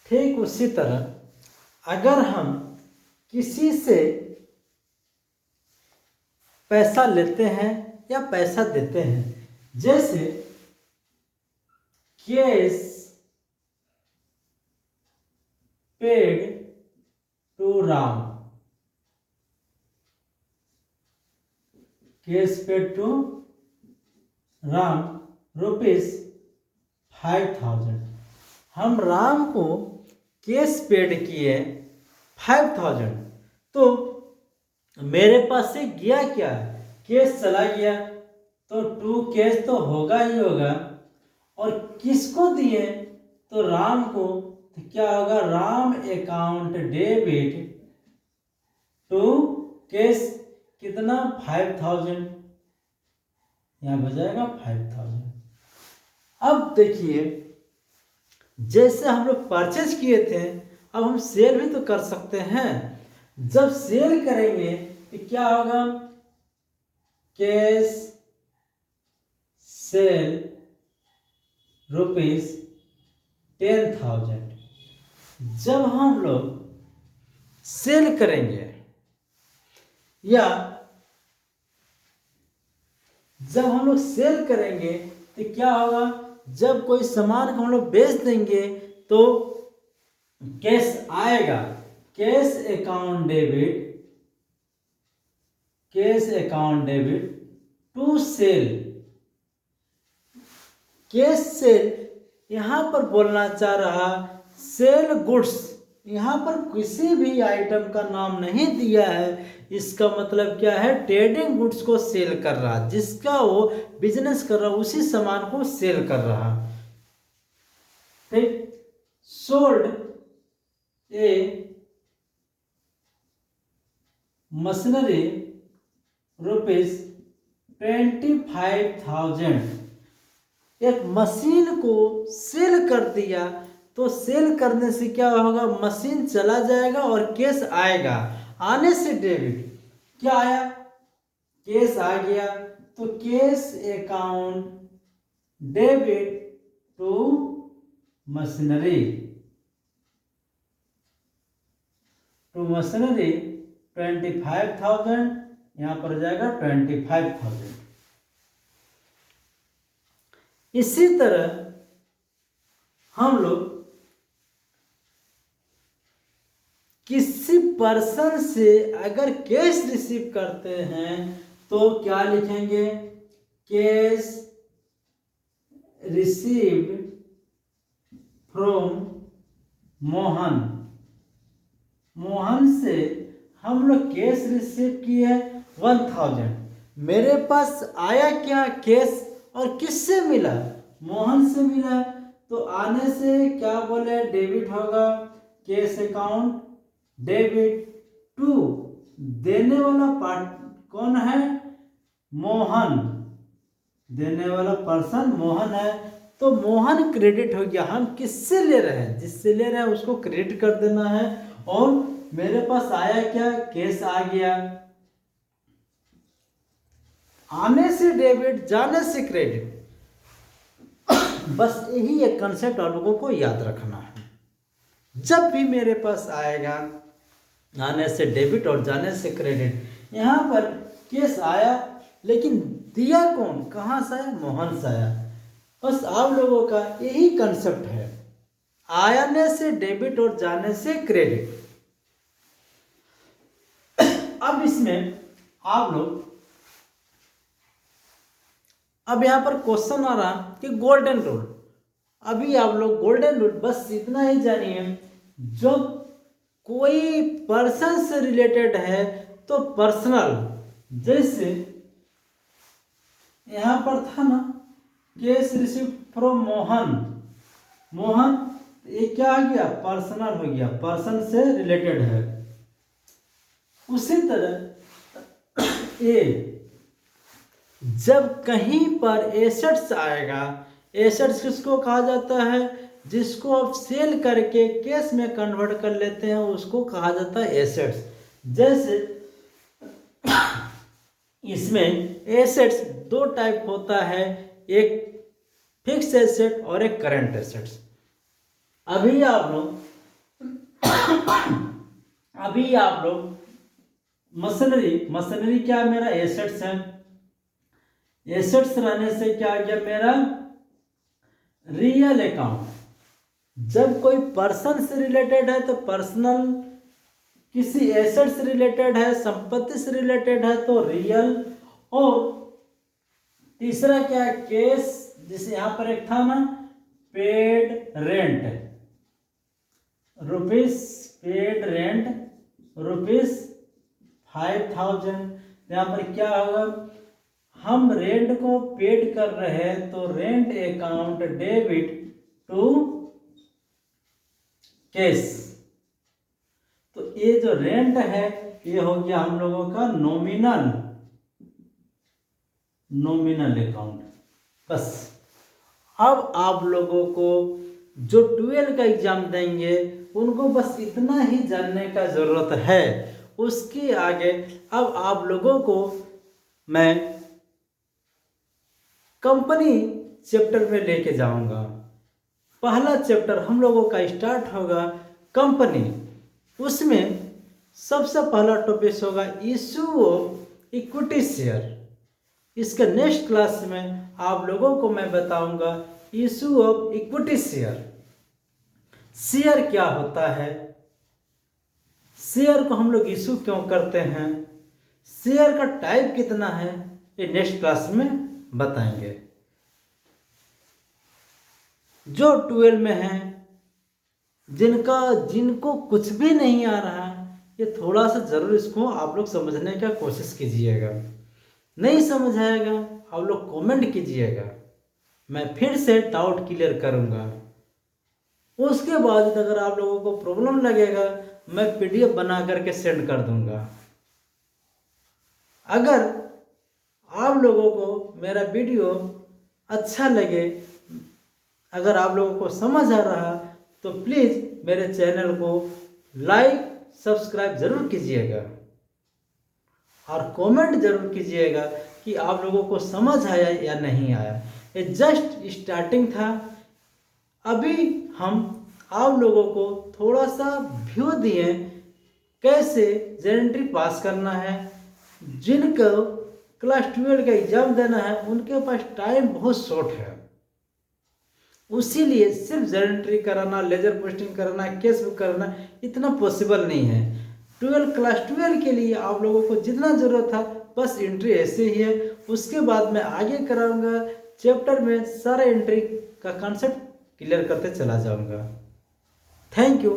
ठीक उसी तरह अगर हम किसी से पैसा लेते हैं या पैसा देते हैं, जैसे cash paid to Ram, cash paid to Ram ₹5,000। हम राम को कैश पेड किए 5,000, तो मेरे पास से गया क्या, कैश चला गया, तो टू कैश तो होगा ही होगा, और किसको दिए, तो राम को, तो क्या होगा, Ram account debit to cash, कितना 5,000, यहाँ हो जाएगा 5,000। अब देखिए, जैसे हम लोग परचेज किए थे, अब हम सेल भी तो कर सकते हैं। जब सेल करेंगे तो क्या होगा, कैश सेल ₹10,000। जब हम लोग सेल करेंगे या जब हम लोग सेल करेंगे तो क्या होगा, जब कोई सामान को हम लोग बेच देंगे तो कैश आएगा, cash account debit to sale. Cash sale यहाँ पर बोलना चाह रहा सेल गुड्स, यहाँ पर किसी भी आइटम का नाम नहीं दिया है। इसका मतलब क्या है, ट्रेडिंग गुड्स को सेल कर रहा, जिसका वो बिजनेस कर रहा उसी सामान को सेल कर रहा। ठीक, सोल्ड ए मशीनरी ₹25,000, एक मशीन को सेल कर दिया, तो सेल करने से क्या होगा, मशीन चला जाएगा और कैश आएगा। आने से डेबिट क्या आया, कैश आ गया, तो cash account debit to machinery 25,000, यहाँ पर जाएगा 25,000। इसी तरह हम लोग किसी पर्सन से अगर कैश रिसीव करते हैं तो क्या लिखेंगे, cash received from Mohan. Mohan से हम लोग कैश रिसीव किए 1,000, मेरे पास आया क्या, कैश, और किससे मिला, मोहन से मिला, तो आने से क्या बोले, डेबिट होगा, कैश अकाउंट डेबिट टू, देने वाला पार्ट कौन है, मोहन, देने वाला पर्सन मोहन है, तो मोहन क्रेडिट हो गया। हम किससे ले रहे हैं, जिससे ले रहे हैं उसको क्रेडिट कर देना है, और मेरे पास आया क्या, कैश आ गया। आने से डेबिट, जाने से क्रेडिट, बस यही एक कंसेप्ट आप लोगों को याद रखना है। जब भी मेरे पास आएगा, आने से डेबिट और जाने से क्रेडिट, यहाँ पर कैश आया, लेकिन दिया कौन, कहाँ से आया, मोहन से आया। बस आप लोगों का यही कंसेप्ट है, आने से डेबिट और जाने से क्रेडिट। अब इसमें आप लोग, अब यहाँ पर क्वेश्चन आ रहा कि गोल्डन रूल, अभी आप लोग गोल्डन रूल बस इतना ही जानिए, जो कोई पर्सन से रिलेटेड है तो पर्सनल, जैसे यहाँ पर था ना, cash receive from Mohan, Mohan, ये क्या आ गया, पर्सनल हो गया, पर्सन से रिलेटेड है। उसी तरह ए, जब कहीं पर एसेट्स आएगा, एसेट्स किसको कहा जाता है, जिसको आप सेल करके कैश में कन्वर्ट कर लेते हैं उसको कहा जाता है एसेट्स। जैसे इसमें एसेट्स दो टाइप होता है, एक फिक्स एसेट और एक करंट एसेट्स। अभी आप लोग अभी आप लोग मशीनरी क्या है, मेरा एसेट्स है। एसेट्स रहने से क्या आ गया मेरा रियल अकाउंट। जब कोई पर्सन से रिलेटेड है तो पर्सनल, किसी एसेट से रिलेटेड है, संपत्ति से रिलेटेड है तो रियल, और तीसरा क्या है केस, जिसे यहां पर एक था ना paid rent, rupees paid rent rupees 5000। यहाँ पर क्या होगा, हम रेंट को पेड कर रहे हैं तो rent account debit to case. तो ये जो रेंट है ये हो गया हम लोगों का नॉमिनल अकाउंट। बस अब आप लोगों को जो 12 का एग्जाम देंगे उनको बस इतना ही जानने का जरूरत है। उसके आगे अब आप लोगों को मैं कंपनी चैप्टर में लेके जाऊंगा। पहला चैप्टर हम लोगों का स्टार्ट होगा कंपनी। उसमें सबसे पहला टॉपिक होगा इशू ऑफ इक्विटी शेयर। इसके नेक्स्ट क्लास में आप लोगों को मैं बताऊंगा issue of equity share. Share क्या होता है, शेयर को हम लोग इशू क्यों करते हैं, शेयर का टाइप कितना है, ये नेक्स्ट क्लास में बताएंगे। जो 12 में है, जिनको कुछ भी नहीं आ रहा, ये थोड़ा सा जरूर इसको आप लोग समझने का कोशिश कीजिएगा। नहीं समझ आएगा आप लोग कमेंट कीजिएगा, मैं फिर से डाउट क्लियर करूंगा। उसके बाद अगर आप लोगों को प्रॉब्लम लगेगा मैं पीडीएफ बना करके सेंड कर दूंगा। अगर आप लोगों को मेरा वीडियो अच्छा लगे, अगर आप लोगों को समझ आ रहा तो प्लीज़ मेरे चैनल को लाइक सब्सक्राइब ज़रूर कीजिएगा और कमेंट ज़रूर कीजिएगा कि आप लोगों को समझ आया या नहीं आया। ये जस्ट स्टार्टिंग था। अभी हम आप लोगों को थोड़ा सा व्यू दिए कैसे जेएनएंट्री पास करना है। जिनको क्लास 12 का एग्जाम देना है उनके पास टाइम बहुत शॉर्ट है, उसीलिए सिर्फ जेएनएंट्री कराना, लेजर पोस्टिंग कराना, केस बुक कराना इतना पॉसिबल नहीं है। क्लास 12 के लिए आप लोगों को जितना ज़रूरत था बस एंट्री ऐसे ही है। उसके बाद मैं आगे कराऊंगा चैप्टर में सारा एंट्री का कॉन्सेप्ट क्लियर करते चला जाऊंगा। Thank you.